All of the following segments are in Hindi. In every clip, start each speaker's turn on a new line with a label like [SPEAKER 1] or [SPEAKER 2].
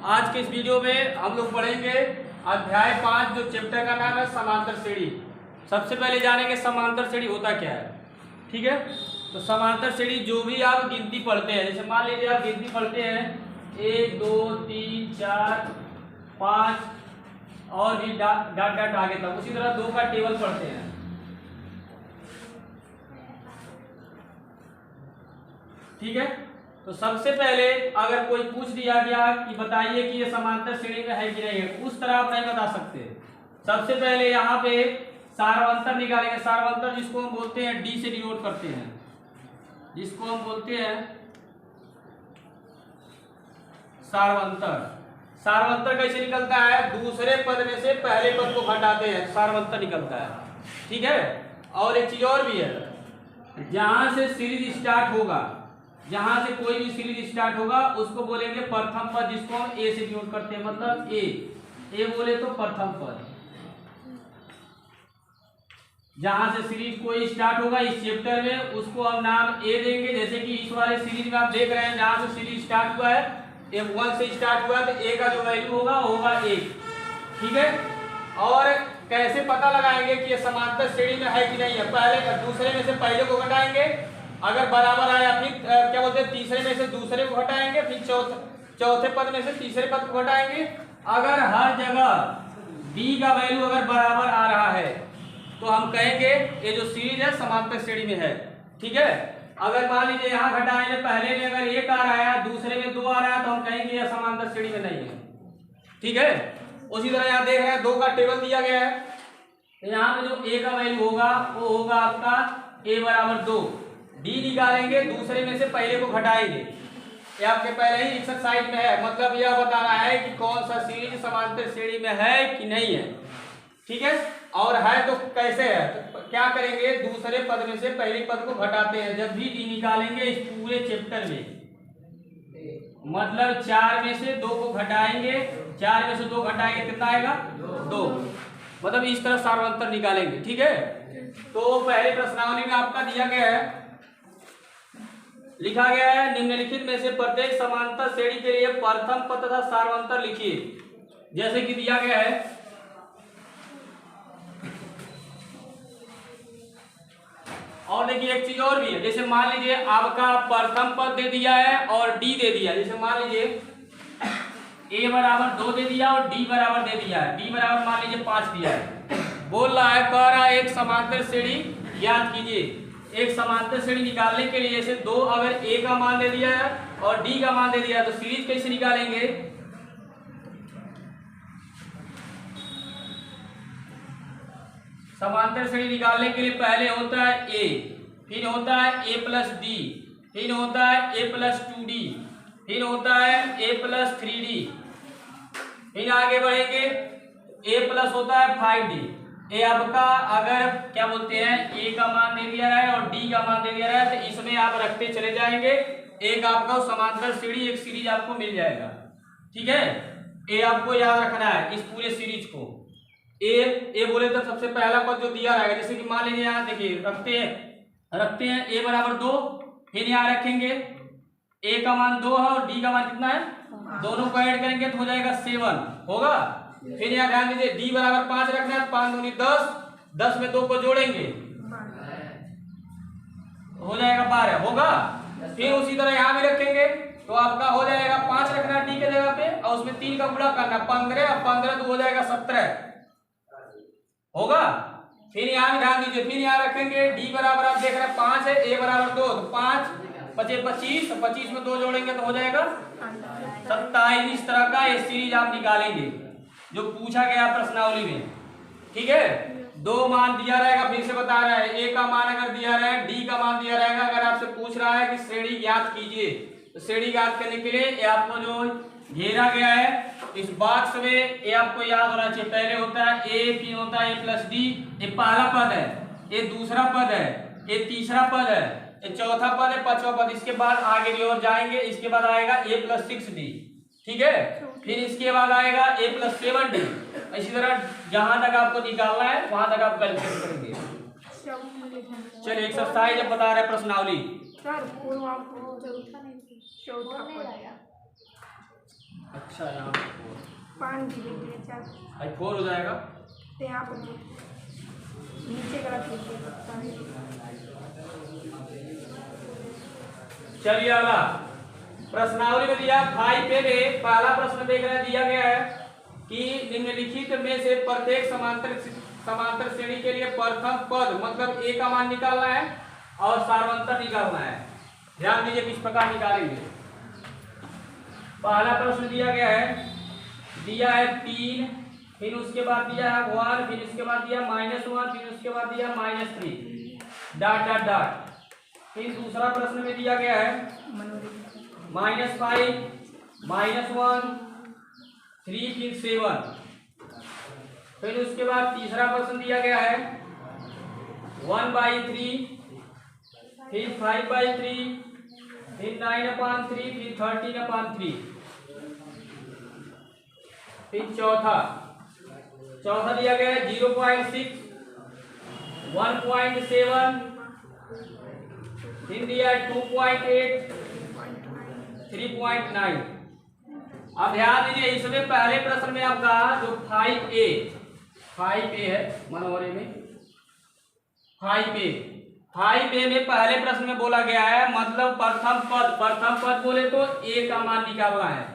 [SPEAKER 1] आज के इस वीडियो में हम लोग पढ़ेंगे अध्याय 5 जो चैप्टर का नाम है समांतर श्रेणी। सबसे पहले जानेंगे समांतर श्रेणी होता क्या है। ठीक है, तो समांतर श्रेणी जो भी आप गिनती पढ़ते हैं, जैसे मान लीजिए आप गिनती पढ़ते हैं 1 2 3 4 5 और भी डाट डाट आगे तक, उसी तरह 2 का टेबल पढ़ते हैं। ठीक है, तो सबसे पहले अगर कोई पूछ दिया गया कि बताइए कि ये समांतर श्रेणी में है कि नहीं है, उस तरह आप नहीं बता सकते। सबसे पहले यहाँ पे सार्वंतर निकालेंगे। सार्वंतर जिसको हम बोलते हैं डी से डिनोट करते हैं, जिसको हम बोलते हैं सार्वंतर। सार्वंतर कैसे निकलता है? दूसरे पद में से पहले पद को घटाते हैं, सार्वंतर निकलता है। ठीक है, और एक चीज और भी है, जहां से सीरीज स्टार्ट होगा, जहां से कोई भी सीरीज स्टार्ट होगा उसको बोलेंगे प्रथम पद, जिसको हम ए से डिनोट करते हैं, मतलब ए बोले तो प्रथम पद। जहां से सीरीज कोई स्टार्ट होगा इस चैप्टर में उसको हम नाम ए देंगे। जैसे कि इस वाले सीरीज में आप देख रहे हैं जहां से सीरीज स्टार्ट हुआ है, M1 से स्टार्ट हुआ है, तो ए का जो वैल्यू होगा 1। ठीक है, और कैसे पता लगाएंगे कि ये समांतर श्रेणी में है कि नहीं है? पहले दूसरे में से पहले को घटाएंगे, अगर बराबर आया फिर क्या बोलते हैं तीसरे में से दूसरे को घटाएंगे, फिर चौथे पद में से तीसरे पद को घटाएंगे। अगर हर जगह डी का वैल्यू अगर बराबर आ रहा है तो हम कहेंगे ये जो सीरीज है समांतर श्रेणी में है। ठीक है, अगर मान लीजिए यहाँ घटाएंगे, पहले में अगर 1 आ रहा है, दूसरे में 2 आ रहा है, तो हम कहेंगे यह समांतर श्रेणी में नहीं है। ठीक है, उसी तरह यहाँ देख रहे हैं 2 का टेबल दिया गया है, तो यहाँ पे जो ए का वैल्यू होगा वो होगा आपका ए बराबर 2। डी निकालेंगे, दूसरे में से पहले को घटाएंगे। ये आपके पहले ही एक्सरसाइज में है, मतलब यह बताना है कि कौन सा सीरीज समांतर श्रेणी में है कि नहीं है। ठीक है, और है तो कैसे है, तो क्या करेंगे, दूसरे पद में से पहले पद को घटाते हैं। जब भी डी निकालेंगे इस पूरे चैप्टर में, मतलब 4 में से 2 को घटाएंगे, 4 में से 2 घटाएंगे, कितना आएगा 2, मतलब इस तरह सार्वंतर निकालेंगे। ठीक है, तो पहले प्रश्नावली में आपका दिया गया है, लिखा गया है निम्नलिखित में से प्रत्येक समांतर श्रेणी के लिए प्रथम पद तथा सार्वंतर लिखिए। जैसे कि दिया गया है, और देखिए एक चीज और भी है, जैसे मान लीजिए आपका प्रथम पद दे दिया है और डी दे दिया। जैसे मान लीजिए ए बराबर 2 दे दिया और डी बराबर दे दिया है, डी बराबर मान लीजिए 5 दिया है। बोल रहा है, कह रहा है एक समांतर श्रेणी याद कीजिए। एक समांतर श्रेणी निकालने के लिए जैसे 2 अगर ए का मान दे दिया है और डी का मान दे दिया है, तो सीरीज कैसे निकालेंगे? समांतर श्रेणी निकालने के लिए पहले होता है ए, फिर होता है ए प्लस डी, फिर होता है ए प्लस 2d, फिर होता है ए प्लस 3d, फिर आगे बढ़ेंगे ए प्लस होता है 5d। ए आपका अगर क्या बोलते हैं ए का मान दे दिया है और डी का मान दे दिया है, तो इसमें आप रखते चले जाएंगे, एक आपका समांतर श्रेणी एक सीरीज आपको मिल जाएगा। ठीक है, ए आपको याद रखना है इस पूरे सीरीज को। ए बोले तो सबसे पहला पद जो दिया रहेगा, जैसे कि मान लीजिए यहाँ देखिए रखते हैं ए बराबर 2, फिर यहाँ रखेंगे ए का मान 2 है और डी का मान कितना है, दोनों को ऐड करेंगे तो हो जाएगा 7 होगा। फिर यहाँ ध्यान दीजिए डी बराबर 5 रखना है, 5 दूनी 10, 10 में 2 को जोड़ेंगे हो जाएगा 12 होगा। फिर उसी तरह यहाँ भी रखेंगे तो आपका हो जाएगा 5 रखना डी के जगह पे और उसमें 3 का गुणा करना 15, 15 तो हो जाएगा 17 होगा। फिर यहाँ भी ध्यान दीजिए, फिर यहाँ रखेंगे डी बराबर आप देख रहे हैं 5 है, ए बराबर 2, तो 5 बचे 25, 25 में 2 जोड़ेंगे तो हो जाएगा 27। इस तरह का ये सीरीज आप निकालेंगे जो पूछा गया प्रश्नावली में। ठीक है, 2 मान दिया रहेगा, फिर से बता रहा है ए का मान अगर दिया रहे, डी का मान दिया रहेगा, अगर आपसे पूछ रहा है कि श्रेणी ज्ञात कीजिए, तो श्रेणी ज्ञात करने के लिए ये आपको जो घेरा गया है इस बॉक्स में ये आपको याद होना चाहिए। पहले होता है ए, फिर होता है ए प्लस डी, ये पहला पद है, ये दूसरा पद है, ये तीसरा पद है, ये चौथा पद है, पांचवा पद। इसके बाद आगे की ओर जाएंगे, इसके बाद आएगा ए प्लस 6d। ठीक है, फिर इसके बाद आएगा ए प्लस 7d। इसी तरह जहां तक आपको निकालना है वहां तक आप कैलकुलेट करेंगे। चलिए एक्सरसाइज अब बता रहे हैं प्रश्नावली। अच्छा अच्छा यहाँ पे 4
[SPEAKER 2] 5 डिवाइड किया 4
[SPEAKER 1] भाई 4 हो जाएगा।
[SPEAKER 2] तो यहाँ पर नीचे का रख लीजिए।
[SPEAKER 1] चलिए अगला प्रश्नावली में दिया 5A में पहला प्रश्न देख रहे हैं, दिया गया है कि निम्नलिखित में से प्रत्येक समांतर श्रेणी के लिए प्रथम पद मतलब ए का मान निकालना है और सार्वंतर निकालना है। ध्यान दीजिए किस प्रकार निकालेंगे। पहला प्रश्न दिया गया है, दिया है 3, फिर उसके बाद दिया है 1, फिर उसके बाद दिया -1, फिर उसके बाद दिया -3 डॉट डॉट डॉट। फिर दूसरा प्रश्न में दिया गया है -5, -1, 3, फिर 7। फिर उसके बाद तीसरा प्रश्न दिया गया है 1/3, फिर 5/3, फिर 9/3, फिर 13/3। फिर चौथा दिया गया है 0.6, 1.7, फिर दिया है 2.8, 3.9। अब ध्यान दीजिए इसमें पहले प्रश्न में आपका जो 5A है मनोहरी में 5A में पहले प्रश्न में बोला गया है मतलब प्रथम पद बोले तो ए का मान निकालना है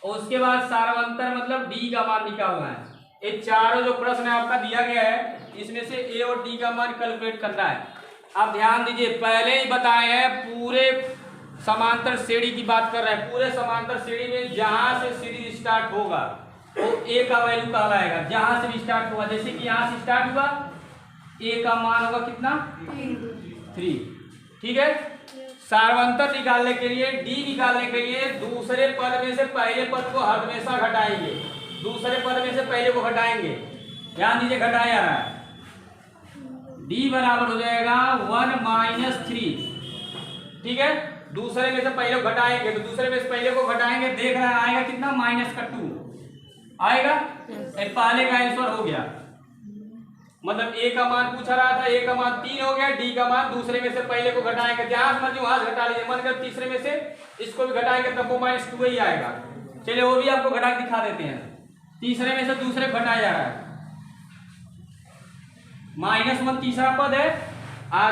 [SPEAKER 1] और उसके बाद सार्वंतर मतलब डी का मान निकालना है। ये चारों जो प्रश्न आपका दिया गया है इसमें से ए और डी का मान कैलकुलेट करना है। अब ध्यान दीजिए पहले ही बताए हैं पूरे समांतर श्रेणी की बात कर रहे हैं। पूरे समांतर श्रेणी में जहां से सीरीज स्टार्ट होगा वो ए का वैल्यू कहलाएगा। जहां से भी स्टार्ट हुआ, जैसे कि यहां से स्टार्ट हुआ ए का मान होगा कितना 3। ठीक है। सार्वंतर निकालने के लिए डी निकालने के लिए दूसरे पद में से पहले पद को हमेशा घटाएंगे। दूसरे पद में से पहले को घटाएंगे। ध्यान दीजिए घटाया जा रहा है। डी बराबर हो जाएगा 1 - 3। ठीक है। दूसरे में से पहले को घटाएंगे तो दूसरे में से पहले को घटाएंगे, देख रहे हैं आएगा कितना -2 आएगा। पहले का आंसर हो गया मतलब ए का मान पूछा रहा था, ए का मान 3 हो गया, डी का मान दूसरे में से पहले को घटाएंगे। जहां समझिए वहां घटा लीजिए। मन कर तीसरे में से इसको भी घटाएंगे तब वो -2 ही आएगा। चलिए वो भी आपको घटा दिखा देते हैं। तीसरे में से दूसरे को घटाया जा रहा है। -1 तीसरा पद है और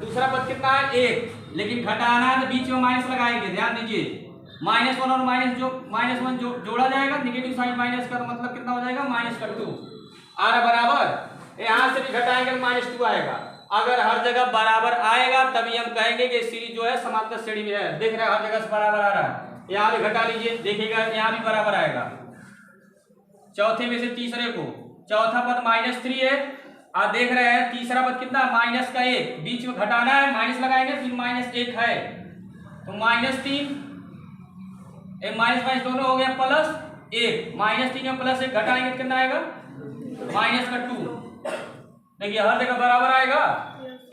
[SPEAKER 1] दूसरा पद कितना है 1, लेकिन घटाना है तो बीच में माइनस लगाएंगे। ध्यान दीजिए -1 और -1 जोड़ा जाएगा, नेगेटिव साइन माइनस का मतलब कितना हो जाएगा -2 और बराबर यहां से भी घटाएंगे तो -2 आएगा। अगर हर जगह बराबर आएगा तभी हम कहेंगे कि सीरीज जो है समांतर श्रेणी में है। देख रहे हैं हर जगह से बराबर आ रहा है। यहाँ भी घटा लीजिए, देखिएगा यहाँ भी बराबर आएगा। चौथे में से तीसरे को, चौथा पद -3 है और देख रहे हैं तीसरा पद कितना -1, बीच में घटाना है माइनस लगाएंगे, फिर -1 है तो -3 माइनस दोनों हो गया +1, -3 में +1 घटाएंगे तो कितना आएगा -2। देखिए हर जगह बराबर आएगा।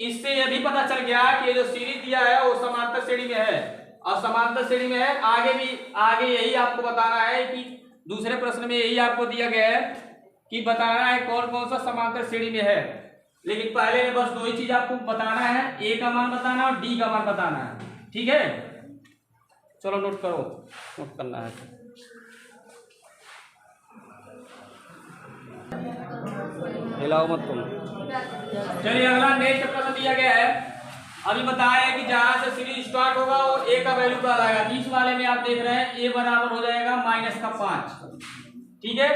[SPEAKER 1] इससे यह भी पता चल गया कि ये जो सीरीज दिया है वो समांतर श्रेणी में है और समांतर श्रेणी में है। आगे यही आपको बताना है कि दूसरे प्रश्न में यही आपको दिया गया है कि बताना है कौन कौन सा समांतर श्रेणी में है। लेकिन पहले में बस 2 ही चीज आपको बताना है, ए का मान बताना और डी का मान बताना है। ठीक है, चलो नोट करो, नोट करना है। हिलाओ मत तुम। चलिए अगला नेक्स्ट प्रश्न दिया गया है। अभी बताया है कि जहां से सीरीज स्टार्ट होगा वो ए का वैल्यू क्या आएगा। इस वाले में आप देख रहे हैं ए बराबर हो जाएगा -5। ठीक है।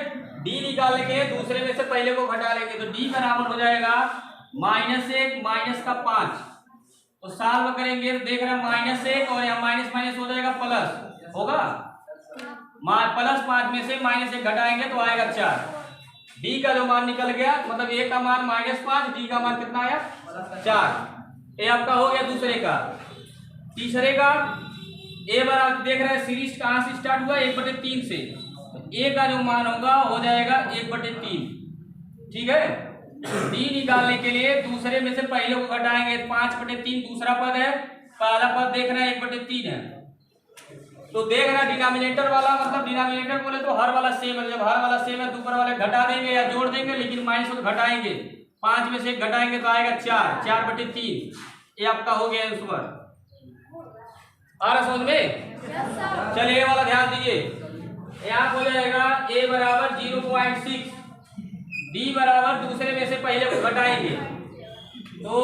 [SPEAKER 1] डी निकालने के दूसरे में से पहले को घटा लेंगे तो डी बराबर हो जाएगा -1 -5। तो सॉल्व करेंगे तो देख रहे हैं -1 और यहाँ माइनस हो जाएगा प्लस होगा। +5 में से -1 घटाएंगे तो आएगा 4। डी का जो मान निकल गया मतलब ए का मान -5, डी का मान कितना आया 4। ये आपका हो गया दूसरे का। तीसरे का ए बराबर देख रहे हैं सीरीज कहां से स्टार्ट हुआ 1/3 से, तो ए का जो मान होगा हो जाएगा 1/3। ठीक है। डी निकालने के लिए दूसरे में से पहले को घटाएंगे 5/3 दूसरा पद है, पहला पद देख रहे हैं 1/3 है। तो देख रहे हैं डिनोमिनेटर वाला मतलब डिनोमिनेटर बोले तो हर वाला सेम है। जब हर वाला सेम है तो ऊपर वाले घटा देंगे या जोड़ देंगे, लेकिन माइनस को घटाएंगे। 5 में से घटाएंगे तो आएगा 4/3। ये आपका हो गया आंसर। आ रहा समझ में? चलिए ये वाला ध्यान दीजिए। यहाँ हो जाएगा a बराबर 0.6, d बराबर दूसरे में से पहले को घटाएंगे तो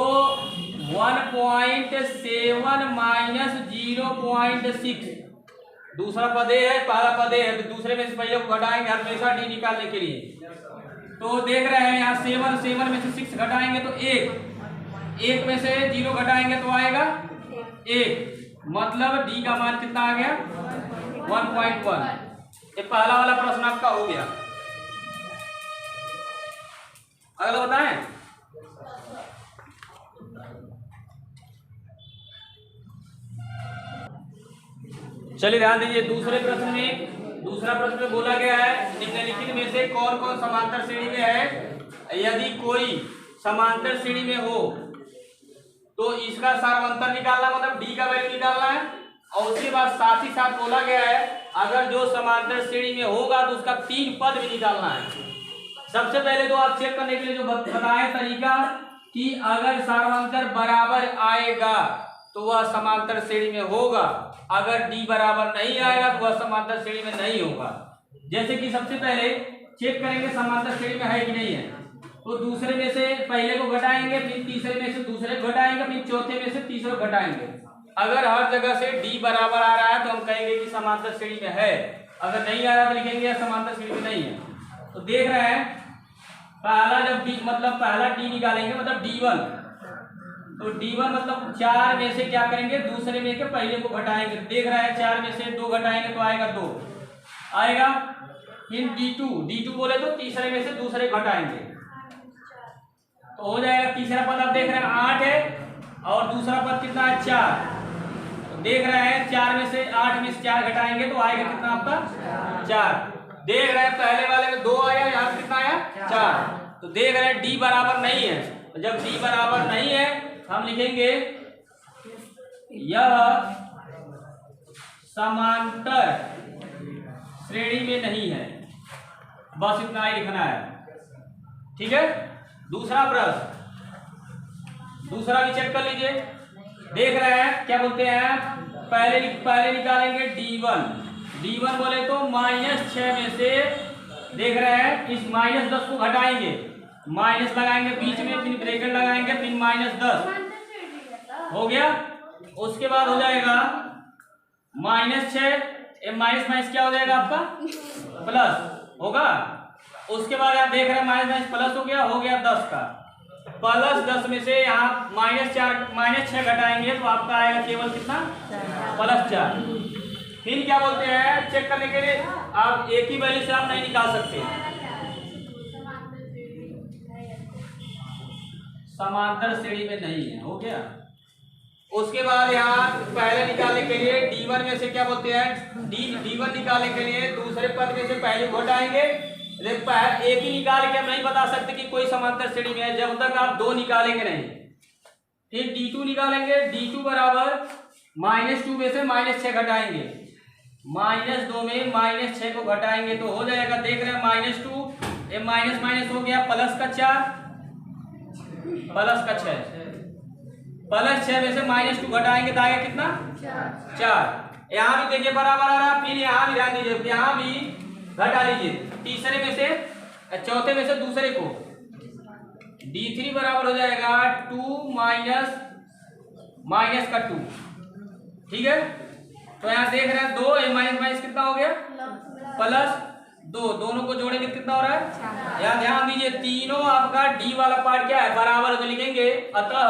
[SPEAKER 1] 1.7 माइनस 0.6, दूसरा पद ए है, पहला पद ए है, तो दूसरे में से पहले को घटाएंगे हमेशा डी निकालने के लिए। तो देख रहे हैं यहाँ 7 में से 6 घटाएंगे तो 1 में से 0 घटाएंगे तो आएगा 1, मतलब डी का मान कितना आ गया 1.1। ये पहला वाला प्रश्न आपका हो गया। अगला बताएं। चलिए ध्यान दीजिए, दूसरा प्रश्न में बोला गया है निम्नलिखित में से कौन कौन समांतर श्रेणी में है। यदि कोई समांतर श्रेणी में हो तो इसका सार्वंतर निकालना, मतलब डी का वैल्यू निकालना है। और उसके बाद साथ ही साथ बोला गया है अगर जो समांतर श्रेणी में होगा तो उसका 3 पद भी निकालना है। सबसे पहले तो आप चेक करने के लिए जो बताए तरीका कि अगर सार्वंतर बराबर आएगा तो वह समांतर श्रेणी में होगा, अगर डी बराबर नहीं आएगा तो वह समांतर श्रेणी में नहीं होगा। जैसे कि सबसे पहले चेक करेंगे समांतर श्रेणी में है कि नहीं है, तो दूसरे में से पहले को घटाएंगे, फिर तीसरे में से दूसरे को घटाएंगे, फिर चौथे में से तीसरे को घटाएंगे। अगर हर जगह से डी बराबर आ रहा है तो हम कहेंगे कि समांतर श्रेणी में है, अगर नहीं आ रहा तो लिखेंगे समांतर श्रेणी में नहीं है। तो देख रहे हैं पहला जब डी मतलब पहला डी निकालेंगे मतलब D1, तो D1 मतलब 4 में से क्या करेंगे दूसरे में के पहले को घटाएंगे। देख रहा है 4 में से 2 घटाएंगे तो आएगा 2 आएगा। फिर D2 बोले तो तीसरे में से दूसरे घटाएंगे तो हो जाएगा। तीसरा पद आप देख रहे हैं 8 है और दूसरा पद कितना है 4। तो देख रहे हैं 4 में से 8 में से 4 घटाएंगे तो आएगा कितना आपका 4। देख रहे हैं पहले वाले में 2 आया, यहाँ कितना आया 4। तो देख रहे हैं डी बराबर नहीं है, तो जब डी बराबर नहीं है हम लिखेंगे यह समांतर श्रेणी में नहीं है, बस इतना ही लिखना है। ठीक है। दूसरा प्रश्न, दूसरा भी चेक कर लीजिए। देख रहे हैं क्या बोलते हैं, पहले निकालेंगे D1 बोले तो -6 में से देख रहे हैं इस -10 को घटाएंगे, माइनस लगाएंगे बीच में, फिर ब्रैकेट लगाएंगे, फिर -10 हो गया। उसके बाद हो जाएगा -6 माइनस क्या हो जाएगा आपका प्लस होगा। उसके बाद आप देख रहे हैं माइनस प्लस हो गया 10 का +10 में से यहाँ -6 घटाएंगे तो आपका आएगा केवल कितना +4। फिर क्या बोलते हैं चेक करने के लिए, आप एक ही वैल्यू से आप नहीं निकाल सकते, समांतर श्रेणी में नहीं है। हो गया। उसके बाद यहाँ पहले निकालने के लिए D1 में से क्या बोलते हैं D1 निकालने के लिए दूसरे पद में से पहले घटाएंगे। एक ही निकाल के हम नहीं बता सकते कि कोई समांतर श्रेणी में है जब तक आप 2 निकालेंगे नहीं। फिर D2 निकालेंगे, D2 बराबर -2 में से -6 घटाएंगे, -2 में -6 को घटाएंगे तो हो जाएगा। देख रहे हैं -2 ये माइनस हो गया +4 +6 में से -2 घटाएंगे तो आएगा कितना 4। यहाँ भी देखिए बराबर आ रहा। फिर यहाँ भी ध्यान दीजिए, यहाँ भी घटा लीजिए, तीसरे में से चौथे में से दूसरे को। D3 बराबर हो जाएगा 2 माइनस का 2। ठीक है। तो यहाँ देख रहे हैं 2 माइनस कितना हो गया +2, दोनों को जोड़ेंगे कितना हो रहा है। यहाँ ध्यान दीजिए तीनों आपका D वाला पार्ट क्या है बराबर, तो लिखेंगे अतः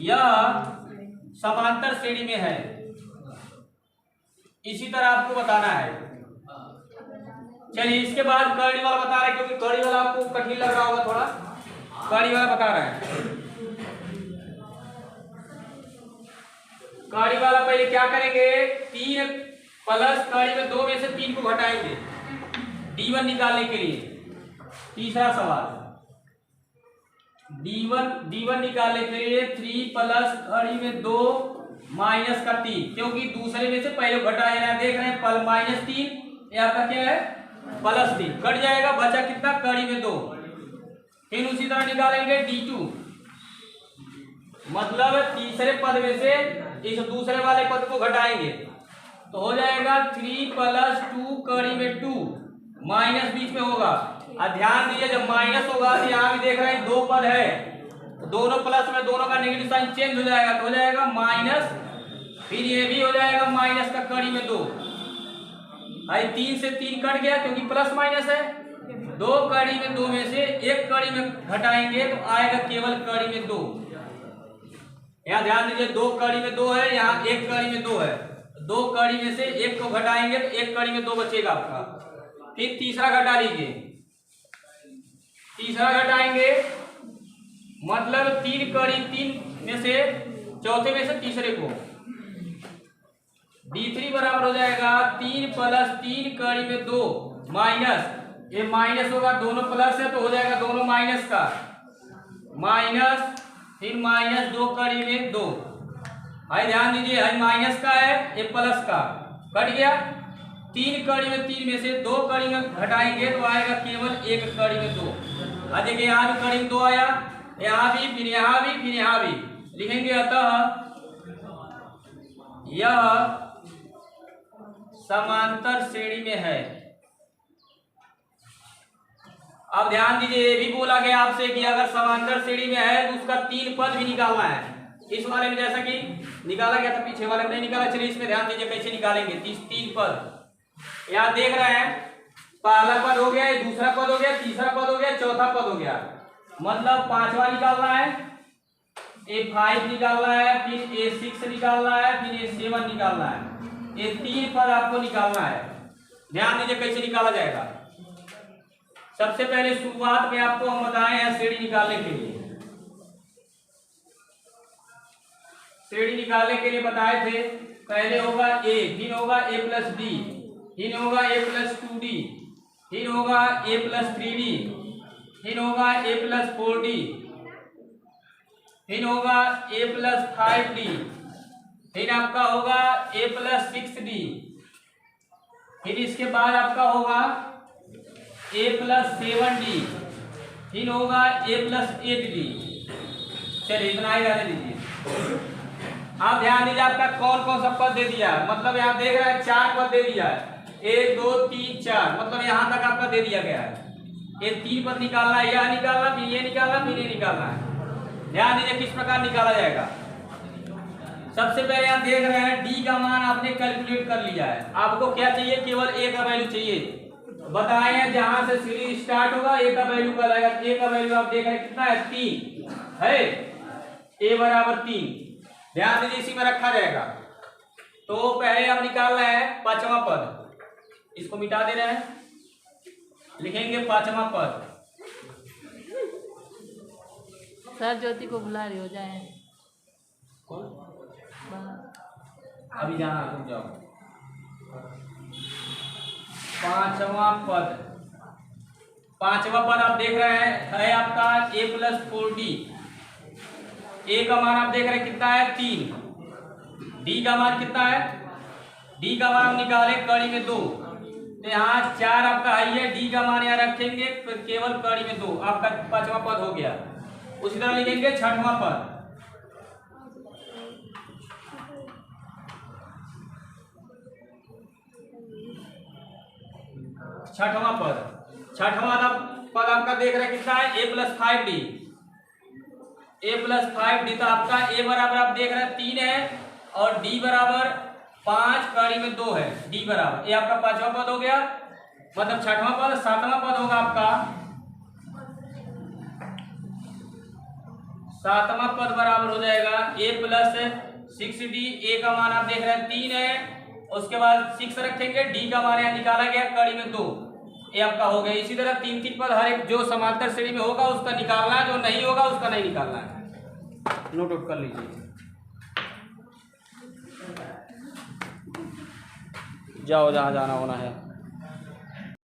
[SPEAKER 1] यह समांतर श्रेणी में है। इसी तरह आपको बताना है। चलिए इसके बाद कड़ी वाला बता रहे हैं, क्योंकि कड़ी वाला आपको कठिन लग रहा होगा थोड़ा, कड़ी वाला बता रहे हैं। कड़ी वाला पहले क्या करेंगे 3 प्लस कड़ी में 2 में से 3 को घटाएंगे D1 निकालने के लिए। तीसरा सवाल D1 निकालने के लिए 3 प्लस कड़ी में 2 माइनस का 3, क्योंकि दूसरे में से पहले घटाया है। देख रहे हैं -3 यहाँ का क्या है +3 कट जाएगा, बचा कितना कड़ी में 2। फिर उसी तरह निकालेंगे D2, मतलब तीसरे पद में से इस दूसरे वाले पद को घटाएंगे तो हो जाएगा 3 + 2 कड़ी में 2 माइनस बीच में होगा। और ध्यान दीजिए जब माइनस होगा तो यहाँ भी देख रहे हैं दो पद है, तो दोनों प्लस में दोनों का नेगेटिव साइन चेंज हो जाएगा, तो हो जाएगा माइनस, फिर ये भी हो जाएगा माइनस का कड़ी में 2। भाई 3 से 3 कट गया क्योंकि प्लस माइनस है। 2 कड़ी में 2 में से एक कड़ी में घटाएंगे तो आएगा केवल कड़ी में 2। यहाँ ध्यान दीजिए 2 कड़ी में 2 है, यहाँ एक कड़ी में 2 है, 2 कड़ी में से एक को घटाएंगे तो एक कड़ी में 2 बचेगा आपका। फिर तीसरा घटा लीजिए, तीसरा घटाएंगे मतलब 3 कड़ी 3 में से चौथे में से तीसरे को, d3 बराबर हो जाएगा 3 + 3 कड़ी में 2 माइनस, ये माइनस होगा दोनों प्लस है तो हो जाएगा दोनों माइनस का, माइनस फिर माइनस 2 कड़ी में 2। भाई ध्यान दीजिए है माइनस का है, ये प्लस का कट गया। 3 कड़ी में 3 में से 2 कड़ी में घटाएंगे तो आएगा केवल एक कड़ी में 2। अब देखिए यहाँ भी कड़ी में 2 आया, यहाँ भी, फिर यहाँ भी, फिर यहाँ भी लिखेंगे। अतः यह समांतर श्रेणी में है। अब ध्यान दीजिए ये भी बोला गया आपसे कि अगर समांतर श्रेणी में है तो उसका 3 पद भी निकालना है। इस वाले में जैसा कि निकाला गया था, पीछे वाले में नहीं निकाला। चलिए इसमें ध्यान दीजिए कैसे निकालेंगे। 3 पद यहाँ देख रहे हैं, पहला पद हो गया, दूसरा पद हो गया, तीसरा पद हो गया, चौथा पद हो गया, मतलब 5वां निकालना है, A5 निकालना है, फिर A6 निकालना है, फिर A7 निकालना है। ये 3 पद आपको निकालना है। ध्यान दीजिए कैसे निकाला जाएगा। सबसे पहले शुरुआत में आपको हम बताए हैं श्रेणी निकालने के लिए, श्रेणी निकालने के लिए बताए थे। पहले होगा A, फिर होगा A + D, फिर होगा A + 2D, फिर होगा A + 3D, फिर होगा A + 4D, फिर होगा A + 5D, फिर आपका होगा A + 6D, फिर इसके बाद आपका होगा A + 7D, फिर होगा A + 8D। चलिए इतना ही रहने दीजिए। आप ध्यान दीजिए आपका कौन कौन सा पद दे दिया, मतलब यहाँ देख रहे हैं 4 पद दे दिया है, 1 2 3 4, मतलब यहाँ तक आपका दे दिया गया है। ये 3 पद निकालना है, यह निकालना, फिर ये निकालना, फिर ये निकालना है। ध्यान दीजिए किस प्रकार निकाला जाएगा। सबसे पहले आप देख रहे हैं डी का मान आपने कैलकुलेट कर लिया है। आपको क्या चाहिए, केवल ए का वैल्यू चाहिए। बताए हैं जहां से सीरीज स्टार्ट होगा ए का वैल्यू क्या आएगा। ए का वैल्यू आप देख रहे हैं कितना है, 3 है, ए बराबर 3। ध्यान दीजिए इसी में रखा जाएगा। तो पहले आप निकालना है 5वां पद, इसको मिटा दे रहे हैं, लिखेंगे 5वां पद।
[SPEAKER 2] सर ज्योति को बुला रही हो जाए,
[SPEAKER 1] अभी जाना तुम जाओ। 5वां पद, 5वां पद आप देख रहे हैं है आपका A + 4D। ए का मान आप देख रहे हैं कितना है, 3। डी का मान कितना है, डी का मान निकाले कड़ी में 2, तो यहाँ 4 आपका है, डी का मान यहाँ रखेंगे केवल कड़ी में 2, आपका 5वां पद हो गया। उसी तरह लिखेंगे 6वां पद। छठवां पद आपका देख रहे हैं कितना है, A + 5D। A + 5D तो आपका A बराबर आप देख रहे हैं 3 है और D बराबर 5 कड़ी में 2 है, D बराबर, ये आपका 5वां पद हो गया, मतलब 6वां पद। 7वां पद होगा आपका, 7वां पद बराबर हो जाएगा A + 6D। A का मान आप देख रहे हैं 3 है, उसके बाद 6 रखेंगे, D का मान यहाँ निकाला गया कड़ी में 2, ये आपका हो गया। इसी तरह 3 पद हर एक जो समांतर श्रेणी में होगा उसका निकालना है, जो नहीं होगा उसका नहीं निकालना है। नोट आउट कर लीजिए, जाओ जहाँ जाना होना है।